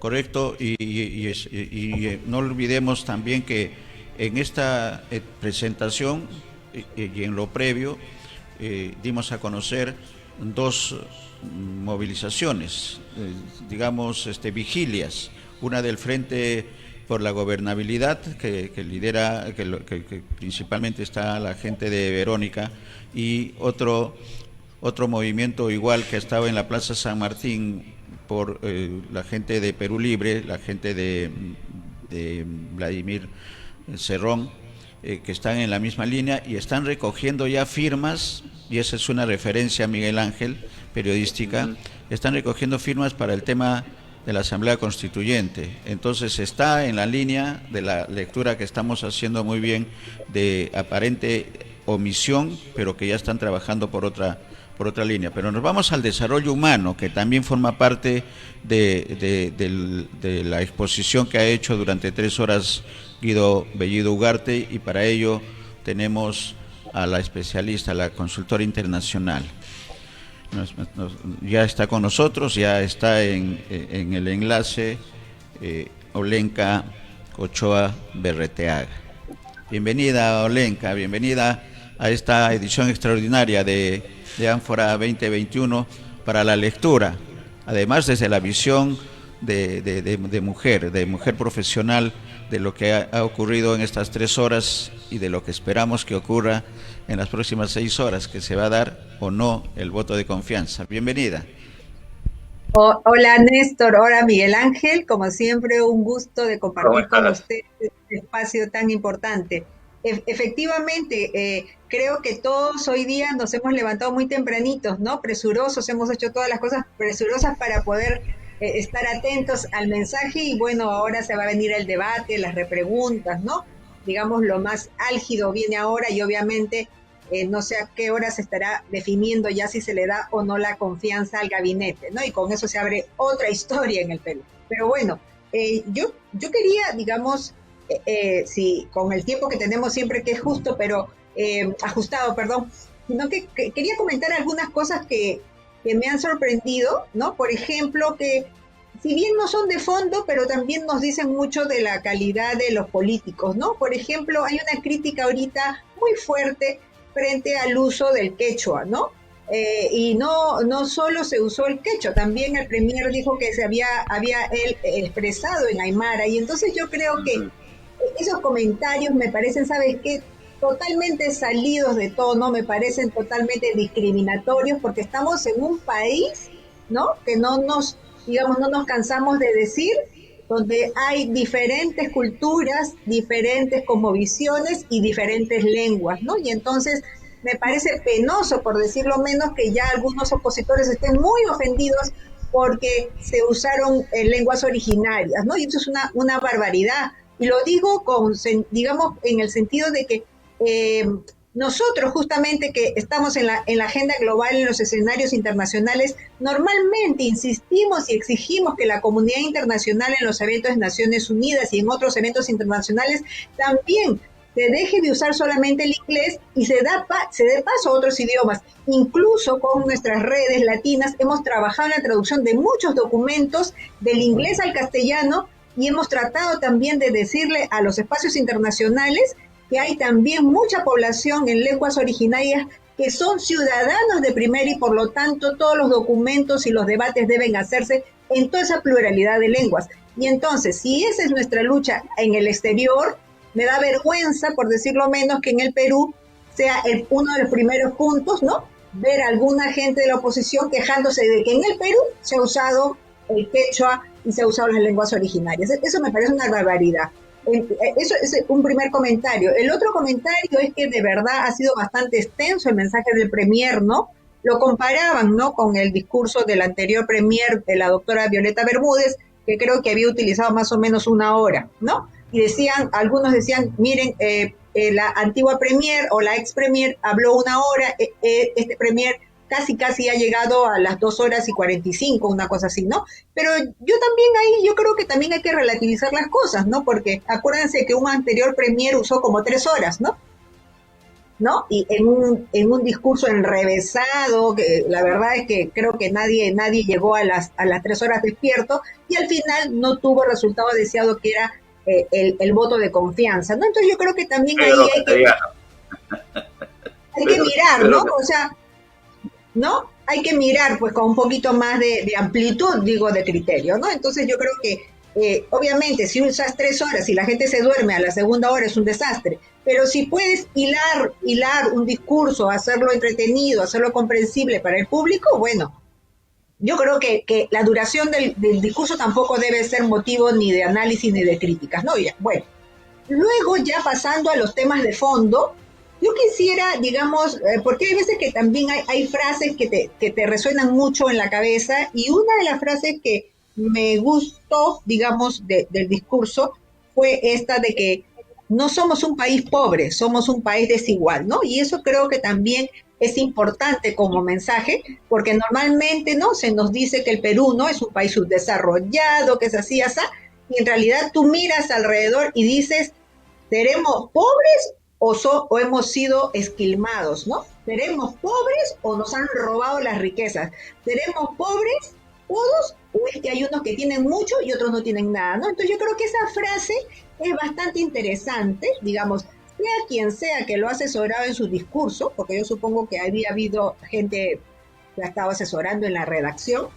correcto, no olvidemos también que en esta presentación y en lo previo dimos a conocer dos movilizaciones, digamos, vigilias, una del Frente por la Gobernabilidad, que lidera, que principalmente está la gente de Verónica, y otro movimiento igual que estaba en la Plaza San Martín por la gente de Perú Libre, la gente de Vladimir Cerrón, que están en la misma línea y están recogiendo ya firmas, y esa es una referencia, Miguel Ángel, periodística, están recogiendo firmas para el tema de la Asamblea Constituyente. Entonces está en la línea de la lectura que estamos haciendo muy bien, de aparente omisión, pero que ya están trabajando por otra línea. Pero nos vamos al desarrollo humano, que también forma parte de la exposición que ha hecho durante 3 horas Guido Bellido Ugarte, y para ello tenemos a la especialista, la consultora internacional. Ya está con nosotros, ya está en el enlace Olenka Ochoa Berreteaga. Bienvenida, Olenka, bienvenida a esta edición extraordinaria de Ánfora 2021 para la lectura, además desde la visión de mujer profesional, de lo que ha ocurrido en estas 3 horas y de lo que esperamos que ocurra en las próximas 6 horas, que se va a dar o no el voto de confianza. Bienvenida. Hola Néstor, hola Miguel Ángel, como siempre un gusto de compartir con usted este espacio tan importante. Efectivamente, creo que todos hoy día nos hemos levantado muy tempranitos, ¿no? Presurosos, hemos hecho todas las cosas presurosas para poder estar atentos al mensaje, y bueno, ahora se va a venir el debate, las repreguntas, ¿no? Digamos, lo más álgido viene ahora, y obviamente no sé a qué hora se estará definiendo ya si se le da o no la confianza al gabinete, ¿no? Y con eso se abre otra historia en el Perú. Pero bueno, yo quería, digamos, si con el tiempo que tenemos siempre, que es justo, pero ajustado, perdón, sino que quería comentar algunas cosas que me han sorprendido, ¿no? Por ejemplo, que si bien no son de fondo, pero también nos dicen mucho de la calidad de los políticos, ¿no? Por ejemplo, hay una crítica ahorita muy fuerte frente al uso del quechua, ¿no? Y no solo se usó el quechua, también el premier dijo que se había él expresado en aymara, y entonces yo creo que esos comentarios me parecen, ¿sabes qué? Totalmente salidos de tono, me parecen totalmente discriminatorios, porque estamos en un país, ¿no? Que digamos, no nos cansamos de decir, donde hay diferentes culturas, diferentes cosmovisiones y diferentes lenguas, ¿no? Y entonces me parece penoso, por decirlo menos, que ya algunos opositores estén muy ofendidos porque se usaron lenguas originarias, ¿no? Y eso es una barbaridad. Y lo digo digamos, en el sentido de que nosotros justamente que estamos en la agenda global, en los escenarios internacionales, normalmente insistimos y exigimos que la comunidad internacional en los eventos de Naciones Unidas y en otros eventos internacionales también se deje de usar solamente el inglés y se dé paso a otros idiomas. Incluso con nuestras redes latinas hemos trabajado en la traducción de muchos documentos del inglés al castellano, y hemos tratado también de decirle a los espacios internacionales que hay también mucha población en lenguas originarias que son ciudadanos de primera, y por lo tanto todos los documentos y los debates deben hacerse en toda esa pluralidad de lenguas. Y entonces, si esa es nuestra lucha en el exterior, me da vergüenza, por decirlo menos, que en el Perú sea uno de los primeros puntos, ¿no? Ver a alguna gente de la oposición quejándose de que en el Perú se ha usado el quechua y se ha usado las lenguas originarias. Eso me parece una barbaridad. Eso es un primer comentario. El otro comentario es que de verdad ha sido bastante extenso el mensaje del premier, ¿no? Lo comparaban, ¿no?, con el discurso del anterior premier, de la doctora Violeta Bermúdez, que creo que había utilizado más o menos 1 hora, ¿no? Y algunos decían, miren, la antigua premier o la ex premier habló 1 hora, este premier casi ha llegado a las 2 horas y 45, una cosa así, ¿no? Pero yo creo que también hay que relativizar las cosas, ¿no? Porque acuérdense que un anterior premier usó como 3 horas, ¿no? ¿no? Y en un discurso enrevesado, que la verdad es que creo que nadie llegó a las 3 horas despierto, y al final no tuvo el resultado deseado, que era el voto de confianza, ¿no? Entonces yo creo que también ahí hay que mirar, ¿no? O sea, ¿no? Hay que mirar pues con un poquito más de amplitud, digo, de criterio, ¿no? Entonces yo creo que obviamente si usas 3 horas y la gente se duerme a la segunda hora es un desastre, pero si puedes hilar un discurso, hacerlo entretenido, hacerlo comprensible para el público, bueno, yo creo que la duración del discurso tampoco debe ser motivo ni de análisis ni de críticas, ¿no? Ya, bueno, luego ya pasando a los temas de fondo, yo quisiera, digamos, porque hay veces que también hay frases que te resuenan mucho en la cabeza, y una de las frases que me gustó, digamos, del discurso fue esta de que no somos un país pobre, somos un país desigual, ¿no? Y eso creo que también es importante como mensaje, porque normalmente, ¿no? Se nos dice que el Perú, ¿no? Es un país subdesarrollado, que es así, así, y en realidad tú miras alrededor y dices, ¿seremos pobres o hemos sido esquilmados, ¿no? ¿Seremos pobres o nos han robado las riquezas? ¿Seremos pobres todos o es que hay unos que tienen mucho y otros no tienen nada, ¿no? Entonces yo creo que esa frase es bastante interesante, digamos, sea quien sea que lo ha asesorado en su discurso, porque yo supongo que había habido gente que ha estado asesorando en la redacción,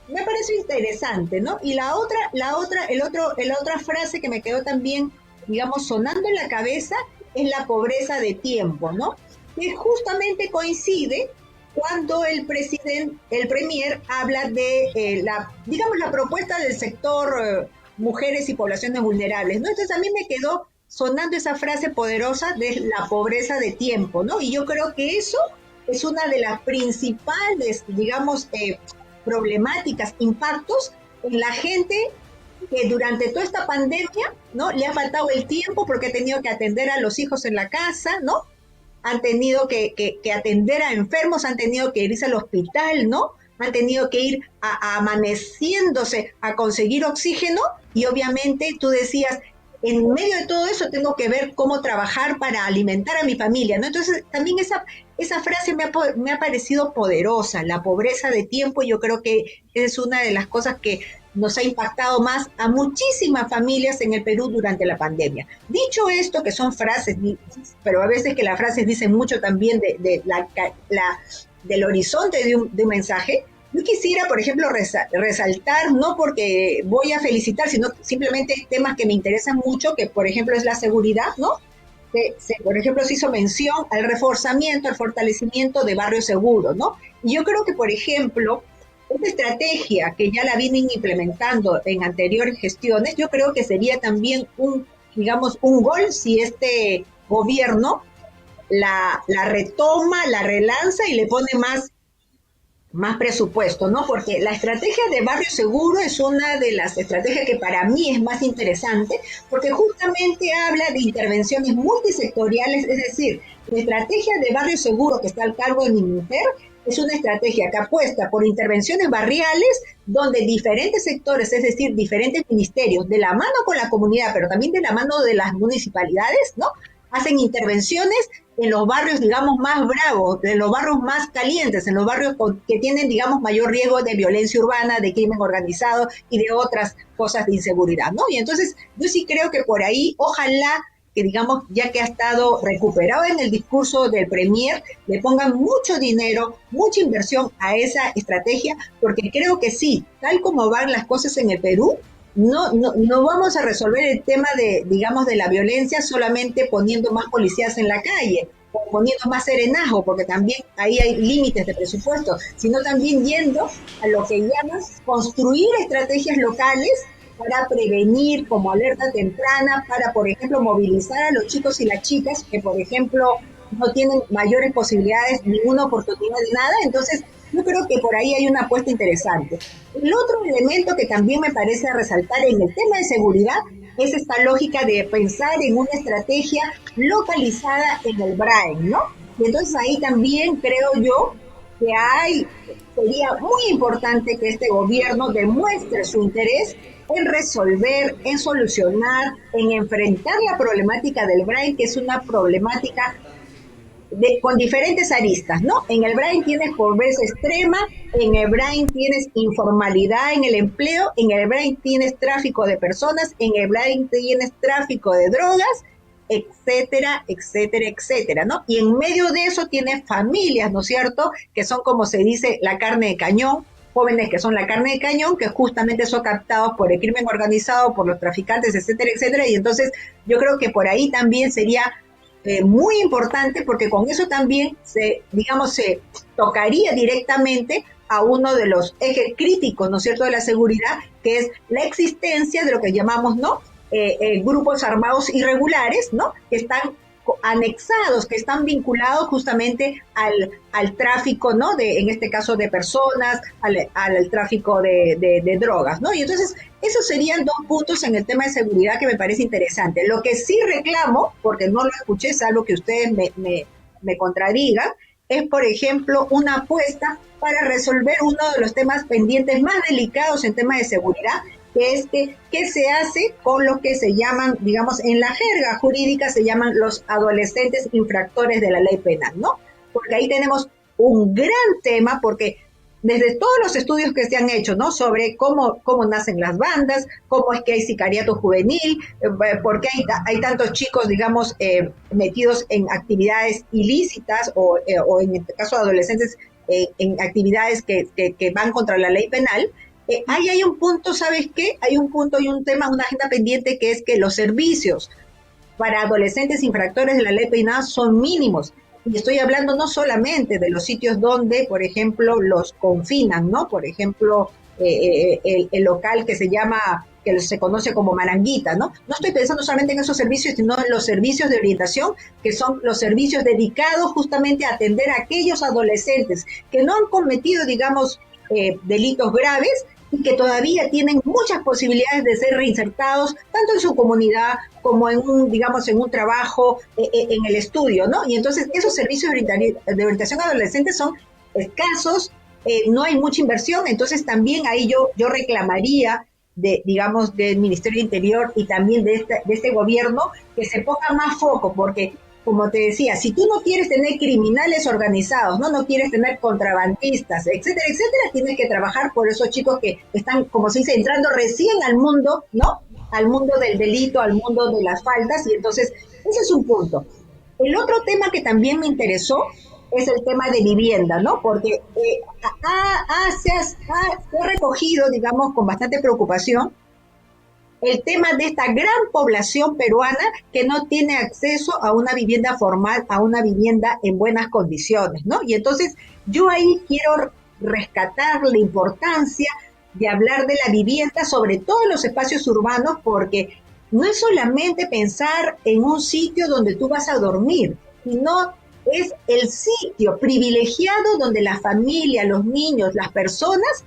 me parece interesante, ¿no? Y la otra frase que me quedó también, digamos, sonando en la cabeza es la pobreza de tiempo, ¿no? Que justamente coincide cuando el premier habla de digamos, la propuesta del sector mujeres y poblaciones vulnerables, ¿no? Entonces a mí me quedó sonando esa frase poderosa de la pobreza de tiempo, ¿no? Y yo creo que eso es una de las principales, digamos, problemáticas, impactos en la gente que durante toda esta pandemia, ¿no? Le ha faltado el tiempo porque ha tenido que atender a los hijos en la casa, ¿no? Han tenido que atender a enfermos, han tenido que irse al hospital, ¿no? Han tenido que ir amaneciéndose a conseguir oxígeno, y obviamente tú decías, en medio de todo eso tengo que ver cómo trabajar para alimentar a mi familia, ¿no? Entonces también esa frase me ha parecido poderosa, la pobreza de tiempo. Yo creo que es una de las cosas que nos ha impactado más a muchísimas familias en el Perú durante la pandemia. Dicho esto, que son frases, pero a veces que las frases dicen mucho también del horizonte de un mensaje, yo quisiera, por ejemplo, resaltar, no porque voy a felicitar, sino simplemente temas que me interesan mucho, que por ejemplo es la seguridad, ¿no? Por ejemplo, se hizo mención al reforzamiento, al fortalecimiento de barrios seguros, ¿no? Y yo creo que, por ejemplo, esta estrategia que ya la vienen implementando en anteriores gestiones, yo creo que sería también digamos, un gol si este gobierno la retoma, la relanza y le pone más presupuesto, ¿no? Porque la estrategia de barrio seguro es una de las estrategias que para mí es más interesante, porque justamente habla de intervenciones multisectoriales, es decir, la estrategia de barrio seguro que está al cargo de MINUTER es una estrategia que apuesta por intervenciones barriales donde diferentes sectores, es decir, diferentes ministerios, de la mano con la comunidad, pero también de la mano de las municipalidades, ¿no? Hacen intervenciones en los barrios, digamos, más bravos, en los barrios más calientes, en los barrios que tienen, digamos, mayor riesgo de violencia urbana, de crimen organizado y de otras cosas de inseguridad, ¿no? Y entonces yo sí creo que por ahí, ojalá que, digamos, ya que ha estado recuperado en el discurso del premier, le pongan mucho dinero, mucha inversión a esa estrategia, porque creo que sí, tal como van las cosas en el Perú, no vamos a resolver el tema digamos, de la violencia solamente poniendo más policías en la calle o poniendo más serenazgo, porque también ahí hay límites de presupuesto, sino también yendo a lo que llamas construir estrategias locales para prevenir, como alerta temprana, para, por ejemplo, movilizar a los chicos y las chicas que, por ejemplo, no tienen mayores posibilidades, ninguna oportunidad de nada. Entonces, yo creo que por ahí hay una apuesta interesante. El otro elemento que también me parece resaltar en el tema de seguridad es esta lógica de pensar en una estrategia localizada en el BRAEN, ¿no? Y entonces ahí también creo yo que sería muy importante que este gobierno demuestre su interés en resolver, en solucionar, en enfrentar la problemática del BRAEN, que es una problemática con diferentes aristas, ¿no? En el Brain tienes pobreza extrema, en el Brain tienes informalidad en el empleo, en el Brain tienes tráfico de personas, en el Brain tienes tráfico de drogas, etcétera, etcétera, etcétera, ¿no? Y en medio de eso tienes familias, ¿no es cierto?, que son, como se dice, la carne de cañón, jóvenes que son la carne de cañón, que justamente son captados por el crimen organizado, por los traficantes, etcétera, etcétera, y entonces yo creo que por ahí también sería muy importante, porque con eso también se tocaría directamente a uno de los ejes críticos, ¿no es cierto?, de la seguridad, que es la existencia de lo que llamamos, ¿no?, grupos armados irregulares, ¿no?, que están anexados, que están vinculados justamente al tráfico, ¿no?, en este caso de personas, al tráfico de drogas, ¿no? Y entonces, esos serían 2 puntos en el tema de seguridad que me parece interesante. Lo que sí reclamo, porque no lo escuché, salvo que ustedes me contradigan, es, por ejemplo, una apuesta para resolver uno de los temas pendientes más delicados en temas de seguridad, que es qué se hace con lo que se llaman, digamos, en la jerga jurídica se llaman los adolescentes infractores de la ley penal, ¿no? Porque ahí tenemos un gran tema, porque desde todos los estudios que se han hecho, ¿no?, sobre cómo nacen las bandas, cómo es que hay sicariato juvenil, por qué hay tantos chicos, digamos, metidos en actividades ilícitas o en este caso adolescentes en actividades que van contra la ley penal. Ahí hay un punto, ¿sabes qué? Hay un punto y un tema, una agenda pendiente, que es que los servicios para adolescentes infractores de la ley penal son mínimos. Y estoy hablando no solamente de los sitios donde, por ejemplo, los confinan, ¿no? Por ejemplo, el local que se conoce como Maranguita, ¿no? No estoy pensando solamente en esos servicios, sino en los servicios de orientación, que son los servicios dedicados justamente a atender a aquellos adolescentes que no han cometido, digamos, delitos graves, y que todavía tienen muchas posibilidades de ser reinsertados, tanto en su comunidad como en un trabajo, en el estudio, ¿no? Y entonces esos servicios de orientación a adolescentes son escasos, no hay mucha inversión, entonces también ahí yo reclamaría del Ministerio de Interior y también de este gobierno, que se ponga más foco, porque, como te decía, si tú no quieres tener criminales organizados, no quieres tener contrabandistas, etcétera, etcétera, tienes que trabajar por esos chicos que están, como se dice, entrando recién al mundo, ¿no? Al mundo del delito, al mundo de las faltas, y entonces, ese es un punto. El otro tema que también me interesó es el tema de vivienda, ¿no? Porque se ha recogido, digamos, con bastante preocupación, el tema de esta gran población peruana que no tiene acceso a una vivienda formal, a una vivienda en buenas condiciones, ¿no? Y entonces yo ahí quiero rescatar la importancia de hablar de la vivienda, sobre todo en los espacios urbanos, porque no es solamente pensar en un sitio donde tú vas a dormir, sino es el sitio privilegiado donde la familia, los niños, las personas,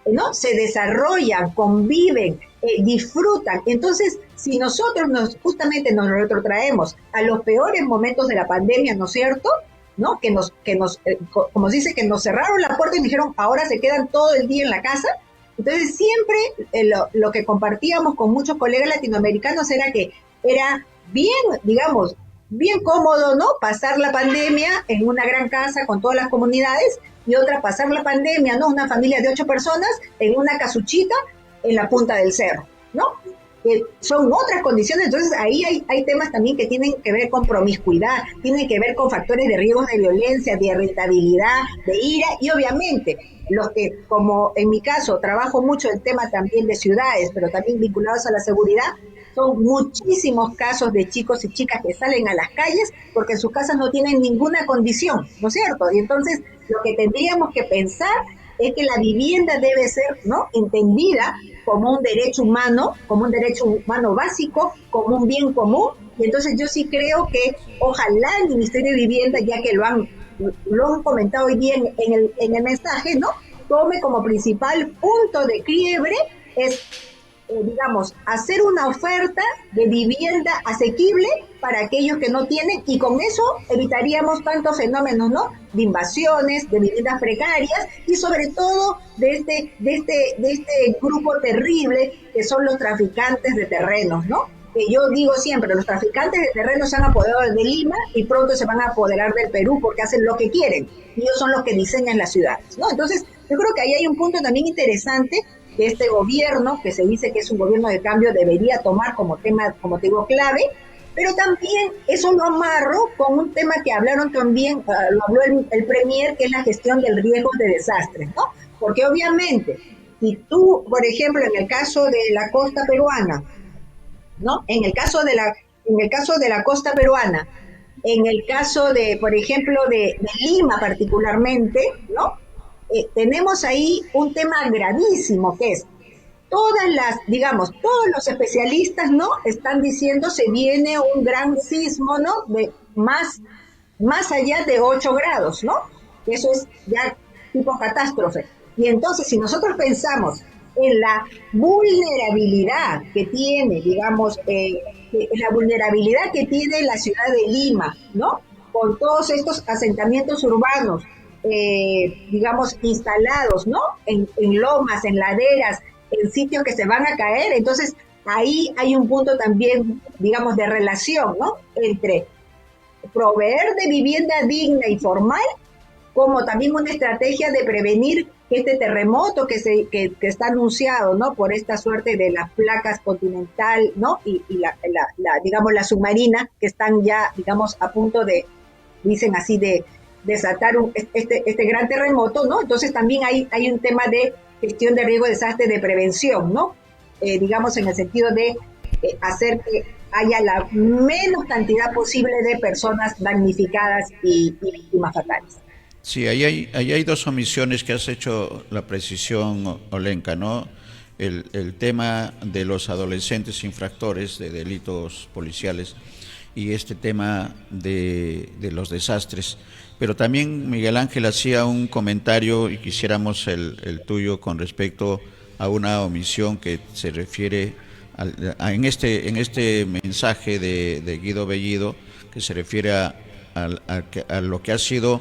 ¿no?, se desarrollan, conviven, disfrutan. Entonces, si nosotros justamente nos retrotraemos a los peores momentos de la pandemia, ¿no es cierto?, ¿no?, como se dice, que nos cerraron la puerta y dijeron, ahora se quedan todo el día en la casa. Entonces, siempre lo que compartíamos con muchos colegas latinoamericanos era que era bien, digamos, bien cómodo, ¿no?, pasar la pandemia en una gran casa con todas las comunidades, y otra pasar la pandemia, ¿no?, una familia de 8 personas en una casuchita en la punta del cerro, ¿no? Son otras condiciones. Entonces ahí hay temas también que tienen que ver con promiscuidad, tienen que ver con factores de riesgos de violencia, de irritabilidad, de ira, y obviamente los que, como en mi caso, trabajo mucho el tema también de ciudades, pero también vinculados a la seguridad, son muchísimos casos de chicos y chicas que salen a las calles porque en sus casas no tienen ninguna condición, ¿no es cierto? Y entonces lo que tendríamos que pensar es que la vivienda debe ser, ¿no?, entendida como un derecho humano básico, como un bien común. Y entonces yo sí creo que ojalá el Ministerio de Vivienda, ya que lo han comentado hoy día en el mensaje, ¿no?, tome como principal punto de quiebre es, digamos, hacer una oferta de vivienda asequible para aquellos que no tienen, y con eso evitaríamos tantos fenómenos, ¿no?, de invasiones, de viviendas precarias, y sobre todo de este grupo terrible que son los traficantes de terrenos, ¿no?, que yo digo siempre, los traficantes de terreno se han apoderado de Lima y pronto se van a apoderar del Perú porque hacen lo que quieren. Y ellos son los que diseñan las ciudades, ¿no? Entonces, yo creo que ahí hay un punto también interesante que este gobierno, que se dice que es un gobierno de cambio, debería tomar como tema, como te digo, clave, pero también eso lo amarro con un tema que hablaron también, lo habló el premier, que es la gestión del riesgo de desastres, ¿no? Porque obviamente, si tú, por ejemplo, en el caso de la costa peruana, ¿no? En el caso de la costa peruana, en el caso de, por ejemplo, de Lima particularmente, ¿no? Tenemos ahí un tema gravísimo que es digamos, todos los especialistas, ¿no? Están diciendo se viene un gran sismo, ¿no? De más allá de 8 grados, ¿no? Eso es ya tipo catástrofe. Y entonces, si nosotros pensamos en la vulnerabilidad que tiene, digamos, la vulnerabilidad que tiene la ciudad de Lima, ¿no? Con todos estos asentamientos urbanos, digamos, instalados, ¿no? En lomas, en laderas, en sitios que se van a caer. Entonces, ahí hay un punto también, digamos, de relación, ¿no? Entre proveer de vivienda digna y formal, como también una estrategia de prevenir este terremoto que está anunciado, ¿no? Por esta suerte de las placas continental, ¿no? Y digamos, la submarina, que están ya, digamos, a punto de, dicen así, de desatar este gran terremoto, ¿no? Entonces también hay un tema de gestión de riesgo de desastre, de prevención, ¿no? Digamos, en el sentido de hacer que haya la menos cantidad posible de personas damnificadas y víctimas fatales. Sí, ahí hay dos omisiones que has hecho la precisión, Olenka, ¿no? El tema de los adolescentes infractores de delitos policiales y este tema de los desastres. Pero también Miguel Ángel hacía un comentario y quisiéramos el tuyo con respecto a una omisión que se refiere en este mensaje de Guido Bellido, que se refiere a lo que ha sido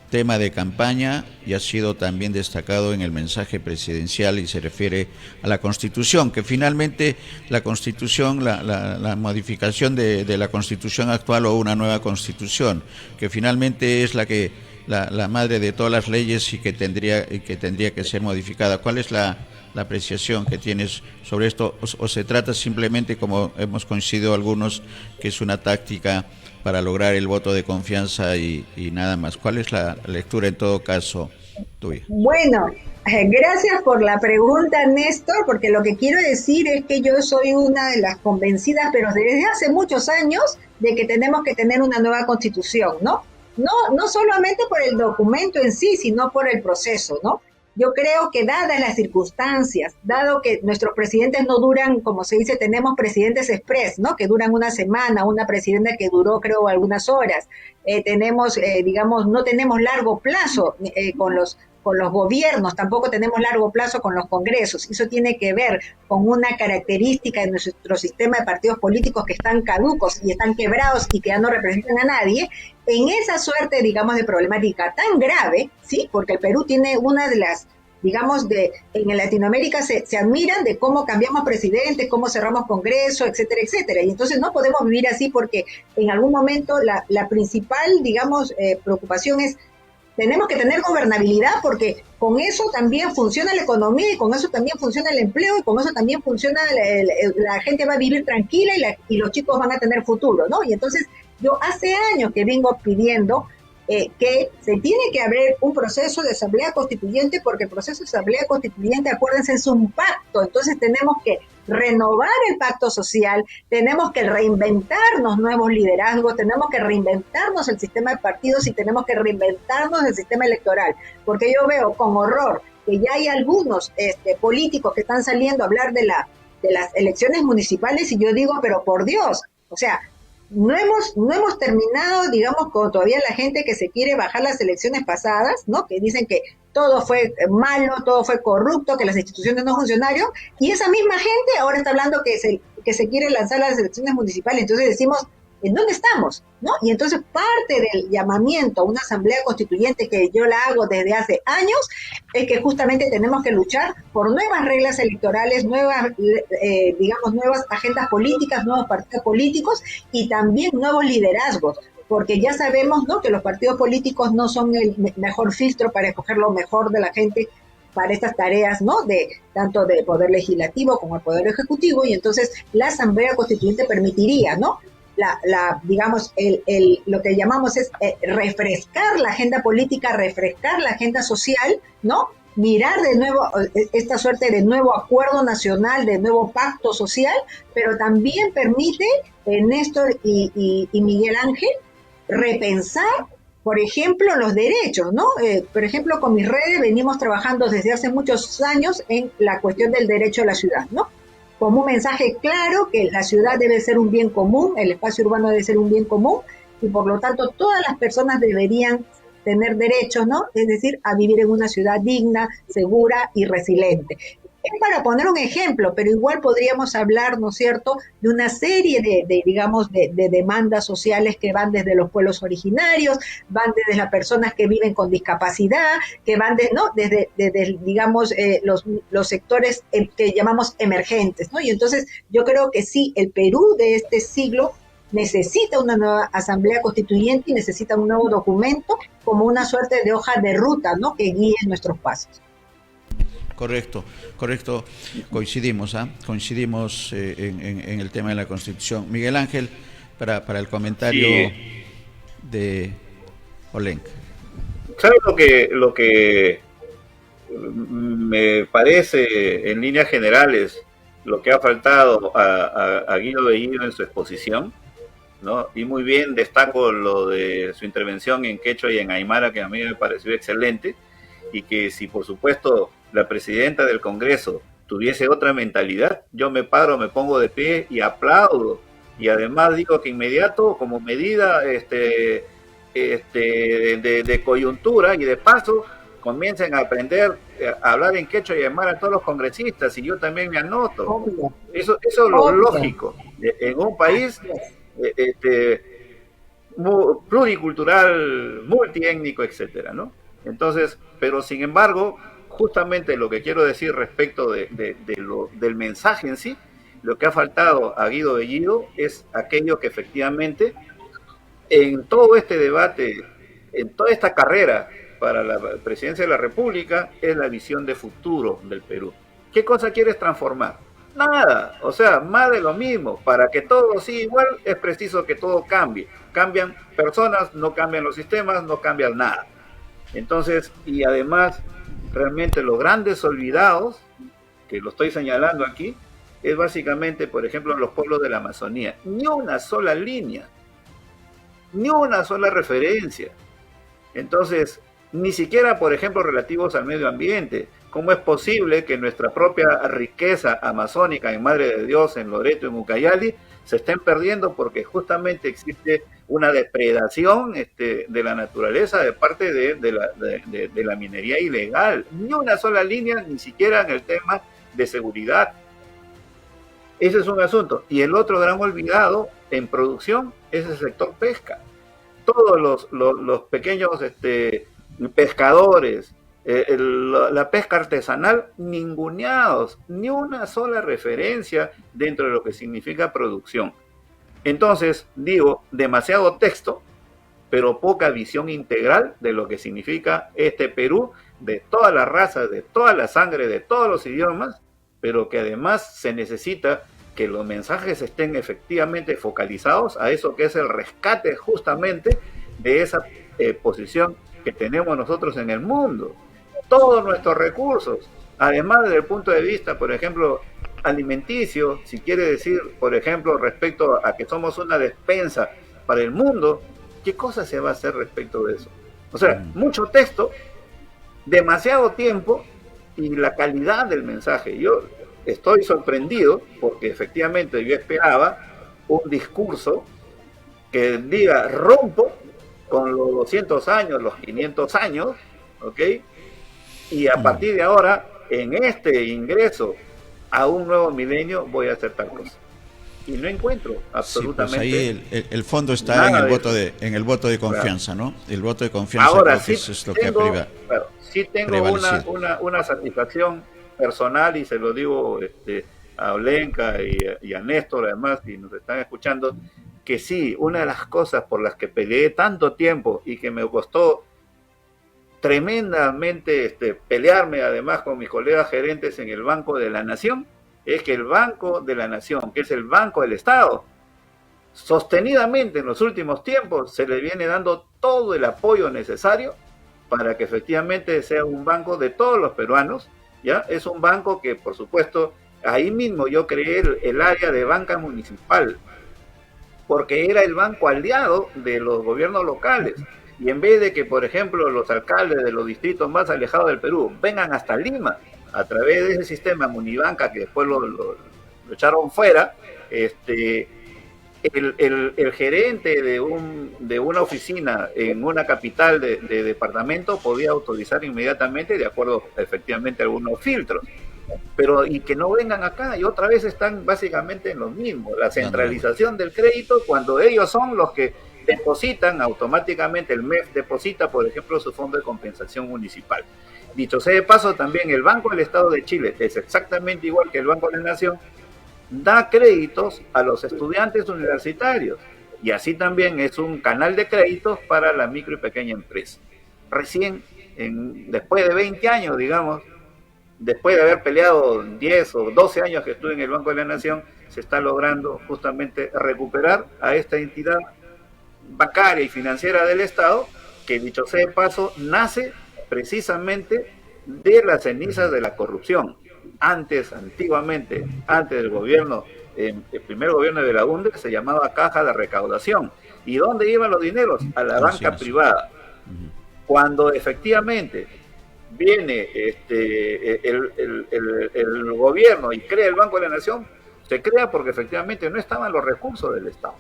tema de campaña y ha sido también destacado en el mensaje presidencial y se refiere a la Constitución, que finalmente la Constitución, la modificación de la Constitución actual o una nueva Constitución, que finalmente es la madre de todas las leyes y que tendría que ser modificada. ¿Cuál es la apreciación que tienes sobre esto? ¿O se trata simplemente, como hemos coincidido algunos, que es una táctica para lograr el voto de confianza y nada más? ¿Cuál es la lectura en todo caso tuya? Bueno, gracias por la pregunta, Néstor, porque lo que quiero decir es que yo soy una de las convencidas, pero desde hace muchos años, de que tenemos que tener una nueva constitución, ¿no? No solamente por el documento en sí, sino por el proceso, ¿no? Yo creo que dadas las circunstancias, dado que nuestros presidentes no duran, como se dice, tenemos presidentes express, ¿no? Que duran una semana, una presidenta que duró, creo, algunas horas. Tenemos, digamos, no tenemos largo plazo con los gobiernos, tampoco tenemos largo plazo con los congresos. Eso tiene que ver con una característica de nuestro sistema de partidos políticos que están caducos y están quebrados y que ya no representan a nadie. En esa suerte, digamos, de problemática tan grave, ¿sí? Porque el Perú tiene una de las, digamos, en Latinoamérica se admiran de cómo cambiamos presidente, cómo cerramos congreso, etcétera, etcétera. Y entonces no podemos vivir así porque en algún momento la principal, digamos, preocupación es tenemos que tener gobernabilidad porque con eso también funciona la economía y con eso también funciona el empleo y con eso también funciona, la gente va a vivir tranquila y los chicos van a tener futuro, ¿no? Y entonces yo hace años que vengo pidiendo que se tiene que abrir un proceso de asamblea constituyente porque el proceso de asamblea constituyente, acuérdense, es un pacto, entonces tenemos que renovar el pacto social, tenemos que reinventarnos nuevos liderazgos, tenemos que reinventarnos el sistema de partidos y tenemos que reinventarnos el sistema electoral, porque yo veo con horror que ya hay algunos políticos que están saliendo a hablar de las elecciones municipales y yo digo, pero por Dios, o sea, no hemos terminado, digamos, con todavía la gente que se quiere bajar las elecciones pasadas, ¿no? Que dicen que todo fue malo, todo fue corrupto, que las instituciones no funcionaron, y esa misma gente ahora está hablando que se quiere lanzar las elecciones municipales. Entonces decimos, ¿en dónde estamos? ¿No? Y entonces parte del llamamiento a una asamblea constituyente que yo la hago desde hace años es que justamente tenemos que luchar por nuevas reglas electorales, nuevas agendas políticas, nuevos partidos políticos y también nuevos liderazgos, porque ya sabemos, ¿no?, que los partidos políticos no son el mejor filtro para escoger lo mejor de la gente para estas tareas, ¿no?, de tanto del poder legislativo como el poder ejecutivo, y entonces la asamblea constituyente permitiría, ¿no?, lo que llamamos es refrescar la agenda política, refrescar la agenda social, ¿no?, mirar de nuevo esta suerte de nuevo acuerdo nacional, de nuevo pacto social, pero también permite, Néstor y Miguel Ángel, repensar, por ejemplo, los derechos, ¿no? Por ejemplo, con mis redes venimos trabajando desde hace muchos años en la cuestión del derecho a la ciudad, ¿no? Como un mensaje claro que la ciudad debe ser un bien común, el espacio urbano debe ser un bien común, y por lo tanto todas las personas deberían tener derechos, ¿no? Es decir, a vivir en una ciudad digna, segura y resiliente. Es para poner un ejemplo, pero igual podríamos hablar, ¿no es cierto?, de una serie de demandas sociales que van desde los pueblos originarios, van desde las personas que viven con discapacidad, que van desde los sectores que llamamos emergentes, ¿no? Y entonces yo creo que sí, el Perú de este siglo necesita una nueva asamblea constituyente y necesita un nuevo documento como una suerte de hoja de ruta, ¿no?, que guíe nuestros pasos. Correcto, coincidimos en el tema de la Constitución. Miguel Ángel, para el comentario de Olenka. ¿Sabes lo que me parece en líneas generales lo que ha faltado a Guido Bellido en su exposición, ¿no? Y muy bien destaco lo de su intervención en quechua y en aymara, que a mí me pareció excelente, y que si por supuesto la presidenta del Congreso tuviese otra mentalidad, yo me paro, me pongo de pie y aplaudo, y además digo que inmediato, como medida de coyuntura y de paso, comiencen a aprender a hablar en quechua y aymara a todos los congresistas, y yo también me anoto. Obvio. Eso es lo lógico en un país pluricultural, multiétnico, etcétera, ¿no? Entonces, pero sin embargo, justamente lo que quiero decir respecto del mensaje en sí, lo que ha faltado a Guido Bellido es aquello que efectivamente en todo este debate, en toda esta carrera para la presidencia de la República, es la visión de futuro del Perú. ¿Qué cosa quieres transformar? Nada, o sea, más de lo mismo. Para que todo siga igual es preciso que todo cambie. Cambian personas, no cambian los sistemas, no cambian nada. Entonces, y además, realmente los grandes olvidados, que lo estoy señalando aquí, es básicamente, por ejemplo, los pueblos de la Amazonía. Ni una sola línea, ni una sola referencia. Entonces, ni siquiera, por ejemplo, relativos al medio ambiente. ¿Cómo es posible que nuestra propia riqueza amazónica en Madre de Dios, en Loreto, en Ucayali, se estén perdiendo porque justamente existe una depredación de la naturaleza de parte de la minería ilegal? Ni una sola línea, ni siquiera en el tema de seguridad. Ese es un asunto. Y el otro gran olvidado en producción es el sector pesca. Todos los pequeños pescadores, la pesca artesanal, ninguneados, ni una sola referencia dentro de lo que significa producción. Entonces, digo, demasiado texto, pero poca visión integral de lo que significa este Perú, de todas las razas, de toda la sangre, de todos los idiomas, pero que además se necesita que los mensajes estén efectivamente focalizados a eso que es el rescate justamente de esa posición que tenemos nosotros en el mundo. Todos nuestros recursos, además desde el punto de vista, por ejemplo, alimenticio, si quiere decir, por ejemplo, respecto a que somos una despensa para el mundo, ¿qué cosa se va a hacer respecto de eso? O sea, mucho texto, demasiado tiempo y la calidad del mensaje. Yo estoy sorprendido porque efectivamente yo esperaba un discurso que diga rompo con los 200 años, los 500 años, ¿ok? Y a partir de ahora, en este ingreso a un nuevo milenio, voy a hacer tal cosa. y no encuentro absolutamente. Sí, pues ahí el fondo está en el voto de confianza, claro. ¿No? El voto de confianza. Ahora sí sí es lo que sí tengo una satisfacción personal, y se lo digo a Olenka y a Néstor, además, y nos están escuchando, que sí, una de las cosas por las que peleé tanto tiempo y que me costó tremendamente pelearme además con mis colegas gerentes en el Banco de la Nación, es que el Banco de la Nación, que es el Banco del Estado, sostenidamente en los últimos tiempos se le viene dando todo el apoyo necesario para que efectivamente sea un banco de todos los peruanos. ¿Ya? Es un banco que, por supuesto, ahí mismo yo creé el área de banca municipal, porque era el banco aliado de los gobiernos locales. Y en vez de que, por ejemplo, los alcaldes de los distritos más alejados del Perú vengan hasta Lima a través de ese sistema Munibanca, que después lo echaron fuera, el gerente de una oficina en una capital de departamento podía autorizar inmediatamente, de acuerdo efectivamente a algunos filtros. Pero y que no vengan acá, y otra vez están básicamente en lo mismo, la centralización del crédito, cuando ellos son los que depositan automáticamente, el MEF deposita, por ejemplo, su fondo de compensación municipal. Dicho sea de paso, también el Banco del Estado de Chile, que es exactamente igual que el Banco de la Nación, da créditos a los estudiantes universitarios, y así también es un canal de créditos para la micro y pequeña empresa. Recién, después de 20 años, digamos, después de haber peleado 10 o 12 años que estuve en el Banco de la Nación, se está logrando justamente recuperar a esta entidad bancaria y financiera del Estado, que dicho sea de paso, nace precisamente de las cenizas de la corrupción. Antiguamente, antes del gobierno, el primer gobierno de la UNDE, se llamaba Caja de Recaudación. ¿Y dónde iban los dineros? A la banca privada. Cuando efectivamente viene el gobierno y crea el Banco de la Nación, se crea porque efectivamente no estaban los recursos del Estado.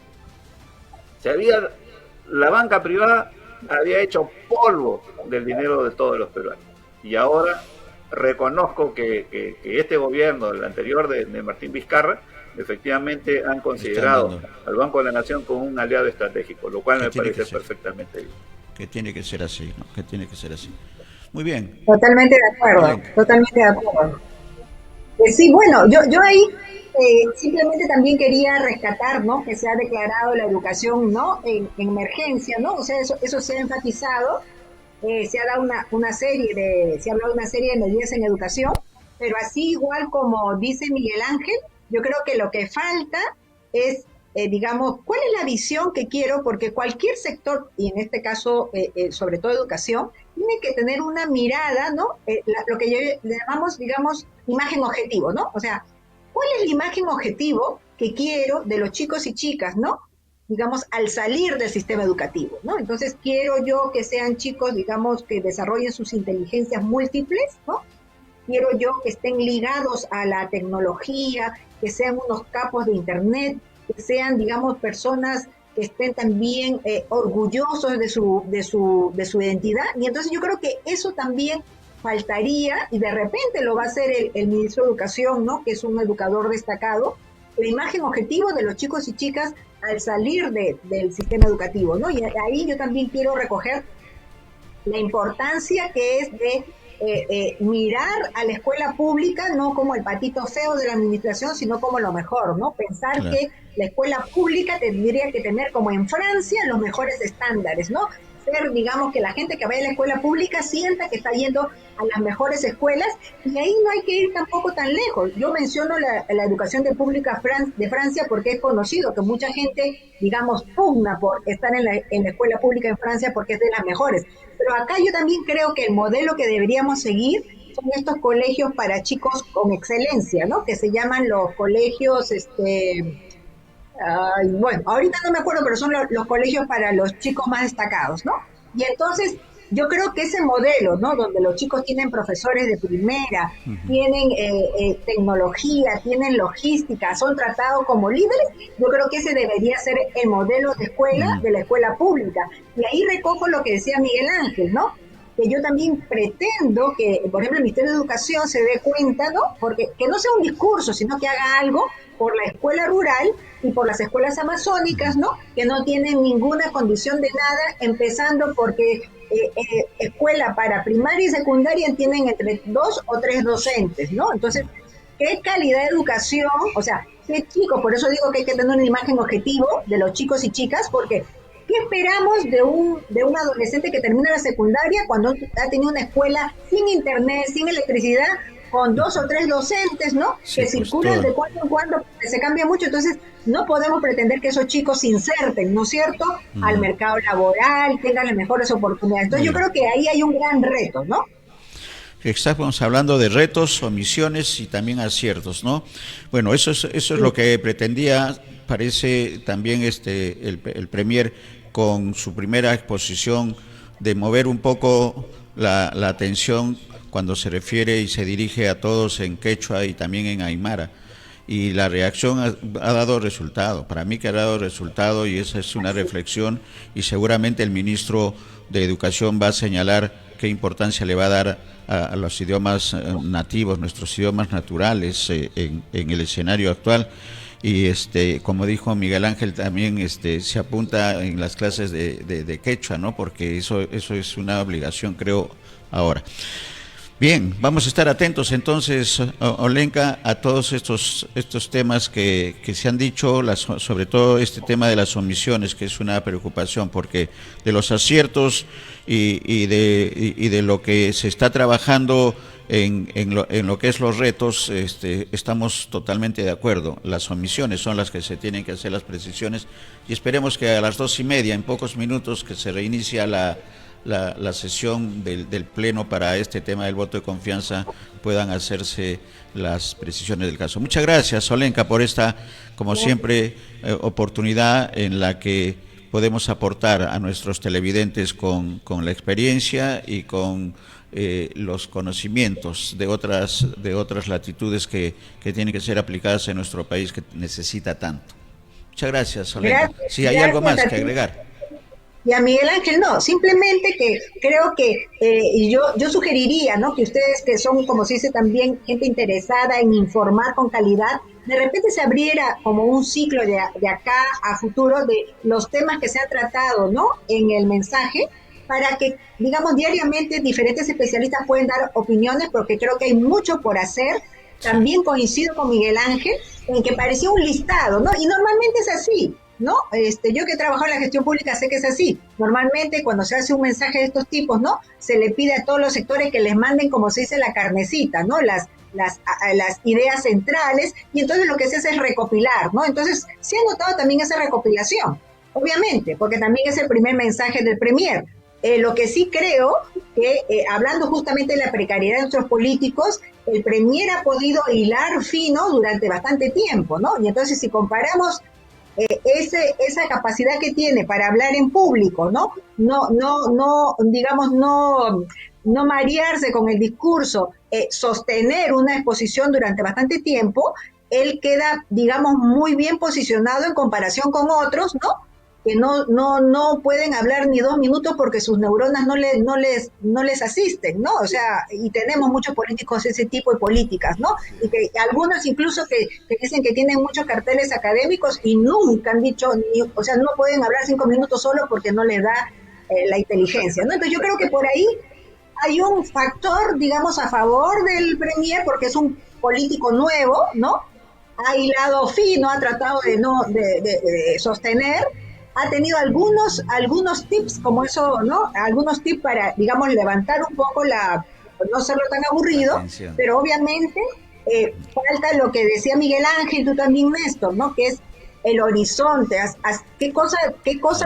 La banca privada había hecho polvo del dinero de todos los peruanos. Y ahora reconozco que este gobierno, el anterior de Martín Vizcarra, efectivamente han considerado al Banco de la Nación como un aliado estratégico, lo cual me parece perfectamente bien. Que tiene que ser así, ¿no? Que tiene que ser así. Muy bien. Totalmente de acuerdo, totalmente de acuerdo. Sí, bueno, yo ahí simplemente también quería rescatar, ¿no? Que se ha declarado la educación, ¿no? En emergencia, ¿no? O sea, eso se ha enfatizado, se ha dado se ha hablado de una serie de medidas en educación, pero así igual como dice Miguel Ángel, yo creo que lo que falta es, digamos, ¿cuál es la visión que quiero? Porque cualquier sector, y en este caso, sobre todo educación, tiene que tener una mirada, ¿no? Lo que le llamamos, digamos, imagen objetivo, ¿no? O sea, ¿cuál es la imagen objetivo que quiero de los chicos y chicas, ¿no? Digamos, al salir del sistema educativo, ¿no? Entonces, quiero yo que sean chicos, digamos, que desarrollen sus inteligencias múltiples, ¿no? Quiero yo que estén ligados a la tecnología, que sean unos capos de Internet, que sean, digamos, personas que estén también orgullosos de su identidad. Y entonces yo creo que eso también faltaría, y de repente lo va a hacer el ministro de Educación, ¿no? Que es un educador destacado, la imagen objetivo de los chicos y chicas al salir del sistema educativo, ¿no? Y ahí yo también quiero recoger la importancia que es de mirar a la escuela pública no como el patito feo de la administración, sino como lo mejor, ¿no? Pensar que la escuela pública tendría que tener, como en Francia, los mejores estándares, ¿no? Ser, digamos, que la gente que vaya a la escuela pública sienta que está yendo a las mejores escuelas, y ahí no hay que ir tampoco tan lejos. Yo menciono la educación pública de Francia porque es conocido que mucha gente, digamos, pugna por estar en la escuela pública en Francia porque es de las mejores. Pero acá yo también creo que el modelo que deberíamos seguir son estos colegios para chicos con excelencia, ¿no? Que se llaman los colegios, bueno, ahorita no me acuerdo, pero son los colegios para los chicos más destacados, ¿no? Y entonces yo creo que ese modelo, ¿no? Donde los chicos tienen profesores de primera, tienen tecnología, tienen logística, son tratados como líderes, yo creo que ese debería ser el modelo de escuela, de la escuela pública. Y ahí recojo lo que decía Miguel Ángel, ¿no? Que yo también pretendo que, por ejemplo, el Ministerio de Educación se dé cuenta, ¿no? Porque que no sea un discurso, sino que haga algo por la escuela rural y por las escuelas amazónicas, ¿no? Que no tienen ninguna condición de nada, empezando porque escuela para primaria y secundaria tienen entre 2 o 3 docentes, ¿no? Entonces, ¿qué calidad de educación? O sea, qué chicos, por eso digo que hay que tener una imagen objetivo de los chicos y chicas, porque ¿qué esperamos de un adolescente que termina la secundaria cuando ha tenido una escuela sin internet, sin electricidad, con 2 o 3 docentes, ¿no? Sí, que circulan todo. de cuando en cuando, porque se cambia mucho, entonces no podemos pretender que esos chicos se inserten, ¿no es cierto?, al mercado laboral, tengan las mejores oportunidades. Entonces yo creo que ahí hay un gran reto, ¿no? Estamos hablando de retos, omisiones y también aciertos, ¿no? Bueno, eso es lo que pretendía, parece también el Premier con su primera exposición, de mover un poco la atención cuando se refiere y se dirige a todos en quechua y también en aymara. Y la reacción ha dado resultado, para mí que ha dado resultado, y esa es una reflexión, y seguramente el ministro de Educación va a señalar qué importancia le va a dar a los idiomas nativos, nuestros idiomas naturales en el escenario actual. Y como dijo Miguel Ángel, también se apunta en las clases de quechua, ¿no? Porque eso es una obligación, creo, ahora. Bien, vamos a estar atentos entonces, Olenka, a todos estos temas que se han dicho, sobre todo este tema de las omisiones, que es una preocupación, porque de los aciertos y de lo que se está trabajando en lo que es los retos, estamos totalmente de acuerdo. Las omisiones son las que se tienen que hacer, las precisiones, y esperemos que a las 2:30, en pocos minutos, que se reinicia la sesión del Pleno para este tema del voto de confianza, puedan hacerse las precisiones del caso. Muchas gracias, Olenka, por esta, como siempre, oportunidad en la que podemos aportar a nuestros televidentes con la experiencia y con los conocimientos de otras latitudes que tienen que ser aplicadas en nuestro país, que necesita tanto. Muchas gracias, Olenka. Sí, hay algo más que agregar. Y a Miguel Ángel no, simplemente que creo que yo sugeriría, ¿no?, que ustedes, que son, como se dice también, gente interesada en informar con calidad, de repente se abriera como un ciclo de acá a futuro de los temas que se han tratado, ¿no?, en el mensaje, para que, digamos, diariamente diferentes especialistas pueden dar opiniones, porque creo que hay mucho por hacer. También coincido con Miguel Ángel en que parecía un listado, ¿no? Y normalmente es así, ¿no? Yo que he trabajado en la gestión pública sé que es así. Normalmente cuando se hace un mensaje de estos tipos, ¿no?, se le pide a todos los sectores que les manden, como se dice, la carnecita, ¿no?, las ideas centrales, y entonces lo que se hace es recopilar, ¿no? Entonces, se ha notado también esa recopilación, obviamente, porque también es el primer mensaje del Premier. Lo que sí creo que, hablando justamente de la precariedad de nuestros políticos, el Premier ha podido hilar fino durante bastante tiempo, ¿no? Y entonces, si comparamos esa capacidad que tiene para hablar en público, ¿no? Digamos, no marearse con el discurso, sostener una exposición durante bastante tiempo, él queda, digamos, muy bien posicionado en comparación con otros, ¿no?, que no pueden hablar ni 2 minutos porque sus neuronas no les asisten, ¿no? O sea, y tenemos muchos políticos de ese tipo, y políticas, ¿no? Y que algunos incluso que dicen que tienen muchos carteles académicos y nunca han dicho, o sea, no pueden hablar 5 minutos solo porque no les da la inteligencia, ¿no? Entonces yo creo que por ahí hay un factor, digamos, a favor del Premier, porque es un político nuevo, ¿no? Ha hilado fino, ha tratado de sostener, ha tenido algunos tips como eso, ¿no? Algunos tips para, digamos, levantar un poco no serlo tan aburrido, atención. Pero obviamente falta lo que decía Miguel Ángel, tú también, Néstor, ¿no?, que es el horizonte, qué cosa,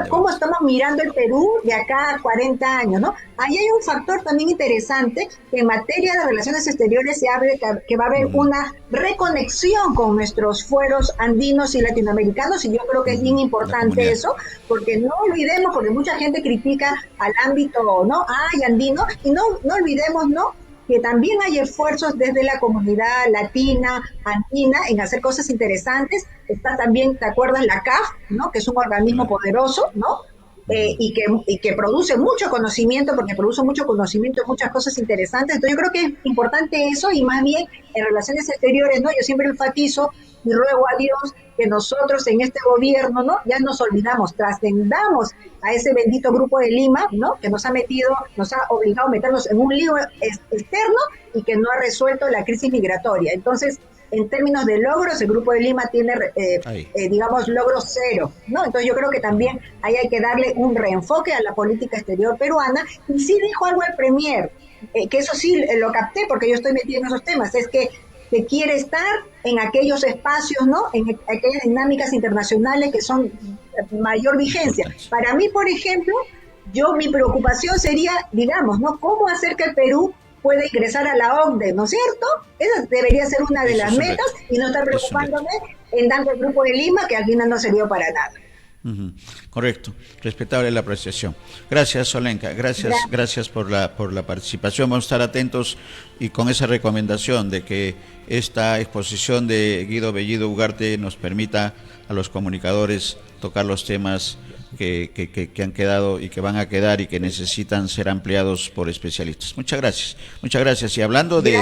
cómo estamos mirando el Perú de acá a 40 años, ¿no? Ahí hay un factor también interesante, que en materia de relaciones exteriores se abre que va a haber una reconexión con nuestros fueros andinos y latinoamericanos, y yo creo que es bien importante eso, porque no olvidemos, porque mucha gente critica al ámbito, ¿no?, andino, y no olvidemos, ¿no?, que también hay esfuerzos desde la comunidad latina, andina, en hacer cosas interesantes. Está también, ¿te acuerdas?, la CAF, ¿no?, que es un organismo poderoso, ¿no?, y que produce mucho conocimiento, porque produce mucho conocimiento de muchas cosas interesantes. Entonces yo creo que es importante eso, y más bien en relaciones exteriores, ¿no? Yo siempre enfatizo y ruego a Dios que nosotros en este gobierno, ¿no? Ya nos olvidamos, trascendamos a ese bendito Grupo de Lima, ¿no? Que nos ha obligado a meternos en un lío externo y que no ha resuelto la crisis migratoria. Entonces, en términos de logros, el Grupo de Lima tiene, digamos, logros cero, ¿no? Entonces yo creo que también ahí hay que darle un reenfoque a la política exterior peruana. Y sí dijo algo el Premier, que eso sí lo capté porque yo estoy metida en esos temas, es que quiere estar en aquellos espacios, ¿no? En aquellas dinámicas internacionales que son mayor vigencia. Para mí, por ejemplo, mi preocupación sería, digamos, ¿no? ¿Cómo hacer que el Perú pueda ingresar a la OCDE, ¿no es cierto? Esa debería ser una de las metas, y no estar preocupándome en tanto el Grupo de Lima, que al final no sirvió para nada. Correcto, respetable la apreciación. Gracias, Olenka, gracias por la participación. Vamos a estar atentos y con esa recomendación de que esta exposición de Guido Bellido Ugarte nos permita a los comunicadores tocar los temas que han quedado y que van a quedar y que necesitan ser ampliados por especialistas. Muchas gracias. Y hablando de